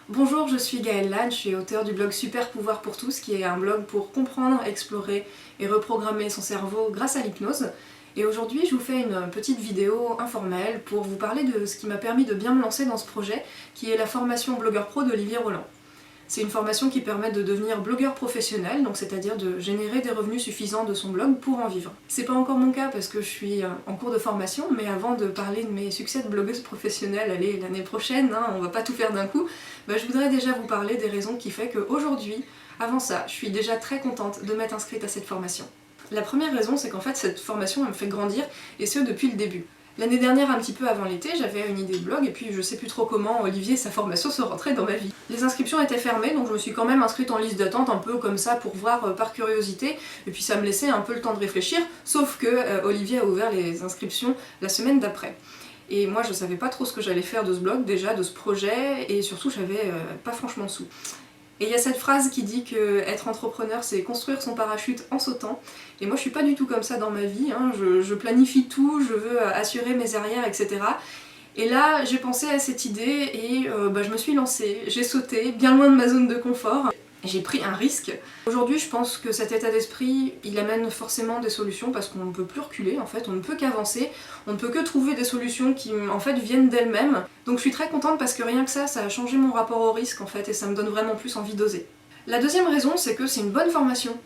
Bonjour, je suis Gaëlle Lannes, je suis auteure du blog Super Pouvoir pour tous, qui est un blog pour comprendre, explorer et reprogrammer son cerveau grâce à l'hypnose. Et aujourd'hui, je vous fais une petite vidéo informelle pour vous parler de ce qui m'a permis de bien me lancer dans ce projet, qui est la formation Blogueur Pro d'Olivier Roland. C'est une formation qui permet de devenir blogueur professionnel, donc c'est-à-dire de générer des revenus suffisants de son blog pour en vivre. C'est pas encore mon cas parce que je suis en cours de formation, mais avant de parler de mes succès de blogueuse professionnelle, allez, l'année prochaine, on va pas tout faire d'un coup, je voudrais déjà vous parler des raisons qui fait qu'aujourd'hui, avant ça, je suis déjà très contente de m'être inscrite à cette formation. La première raison, c'est qu'en fait cette formation elle me fait grandir, et ce depuis le début. L'année dernière, un petit peu avant l'été, j'avais une idée de blog et puis je sais plus trop comment Olivier et sa formation sont rentrés dans ma vie. Les inscriptions étaient fermées, donc je me suis quand même inscrite en liste d'attente un peu comme ça pour voir par curiosité, et puis ça me laissait un peu le temps de réfléchir, sauf que Olivier a ouvert les inscriptions la semaine d'après. Et moi je savais pas trop ce que j'allais faire de ce blog déjà, de ce projet, et surtout j'avais pas franchement de sous. Et il y a cette phrase qui dit que être entrepreneur c'est construire son parachute en sautant, et moi je suis pas du tout comme ça dans ma vie, je planifie tout, je veux assurer mes arrières, etc. Et là j'ai pensé à cette idée et je me suis lancée, j'ai sauté bien loin de ma zone de confort. J'ai pris un risque. Aujourd'hui, je pense que cet état d'esprit, il amène forcément des solutions parce qu'on ne peut plus reculer, en fait, on ne peut qu'avancer, on ne peut que trouver des solutions qui, en fait, viennent d'elles-mêmes. Donc je suis très contente parce que rien que ça a changé mon rapport au risque, en fait, et ça me donne vraiment plus envie d'oser. La deuxième raison, c'est que c'est une bonne formation.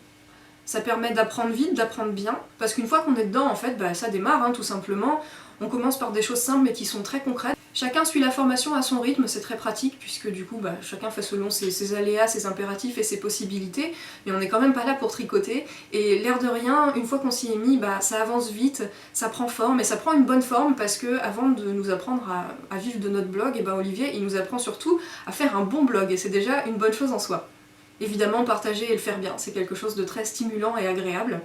Ça permet d'apprendre vite, d'apprendre bien, parce qu'une fois qu'on est dedans, en fait, ça démarre, tout simplement. On commence par des choses simples mais qui sont très concrètes. Chacun suit la formation à son rythme, c'est très pratique, puisque du coup, chacun fait selon ses aléas, ses impératifs et ses possibilités, mais on n'est quand même pas là pour tricoter, et l'air de rien, une fois qu'on s'y est mis, ça avance vite, ça prend forme, et ça prend une bonne forme, parce que avant de nous apprendre à vivre de notre blog, Olivier, il nous apprend surtout à faire un bon blog, et c'est déjà une bonne chose en soi. Évidemment, partager et le faire bien, c'est quelque chose de très stimulant et agréable.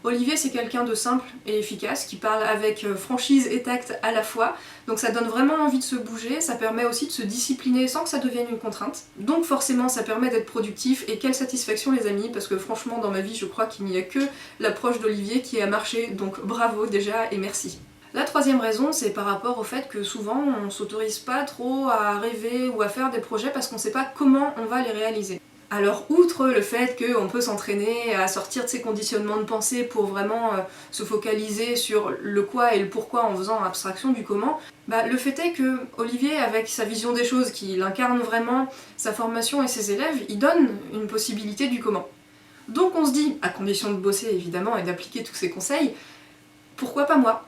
Olivier, c'est quelqu'un de simple et efficace, qui parle avec franchise et tact à la fois, donc ça donne vraiment envie de se bouger, ça permet aussi de se discipliner sans que ça devienne une contrainte. Donc forcément, ça permet d'être productif, et quelle satisfaction les amis, parce que franchement, dans ma vie, je crois qu'il n'y a que l'approche d'Olivier qui a marché, donc bravo déjà et merci. La troisième raison, c'est par rapport au fait que souvent, on s'autorise pas trop à rêver ou à faire des projets parce qu'on sait pas comment on va les réaliser. Alors outre le fait qu'on peut s'entraîner à sortir de ses conditionnements de pensée pour vraiment se focaliser sur le quoi et le pourquoi en faisant abstraction du comment, le fait est que Olivier, avec sa vision des choses, qu'il incarne vraiment, sa formation et ses élèves, il donne une possibilité du comment. Donc on se dit, à condition de bosser évidemment et d'appliquer tous ses conseils, pourquoi pas moi ?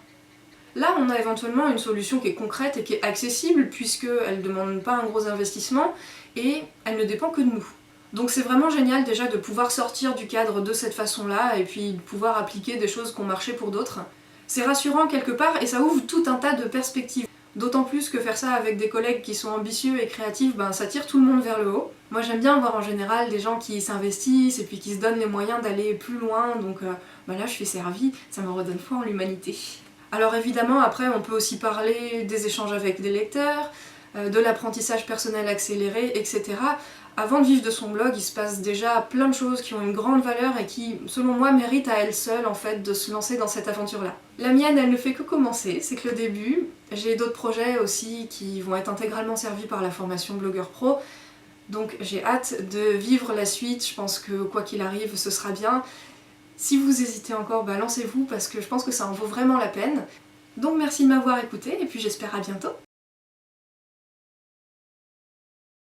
Là, on a éventuellement une solution qui est concrète et qui est accessible puisqu'elle ne demande pas un gros investissement et elle ne dépend que de nous. Donc c'est vraiment génial déjà de pouvoir sortir du cadre de cette façon-là et puis de pouvoir appliquer des choses qui ont marché pour d'autres. C'est rassurant quelque part et ça ouvre tout un tas de perspectives. D'autant plus que faire ça avec des collègues qui sont ambitieux et créatifs, ça tire tout le monde vers le haut. Moi j'aime bien voir en général des gens qui s'investissent et puis qui se donnent les moyens d'aller plus loin, donc là je suis servie, ça me redonne foi en l'humanité. Alors évidemment après on peut aussi parler des échanges avec des lecteurs, de l'apprentissage personnel accéléré, etc. Avant de vivre de son blog, il se passe déjà plein de choses qui ont une grande valeur et qui, selon moi, méritent à elles seules en fait de se lancer dans cette aventure-là. La mienne, elle ne fait que commencer, c'est que le début. J'ai d'autres projets aussi qui vont être intégralement servis par la formation Blogueur Pro, donc j'ai hâte de vivre la suite, je pense que quoi qu'il arrive, ce sera bien. Si vous hésitez encore, lancez-vous parce que je pense que ça en vaut vraiment la peine. Donc merci de m'avoir écouté et puis j'espère à bientôt.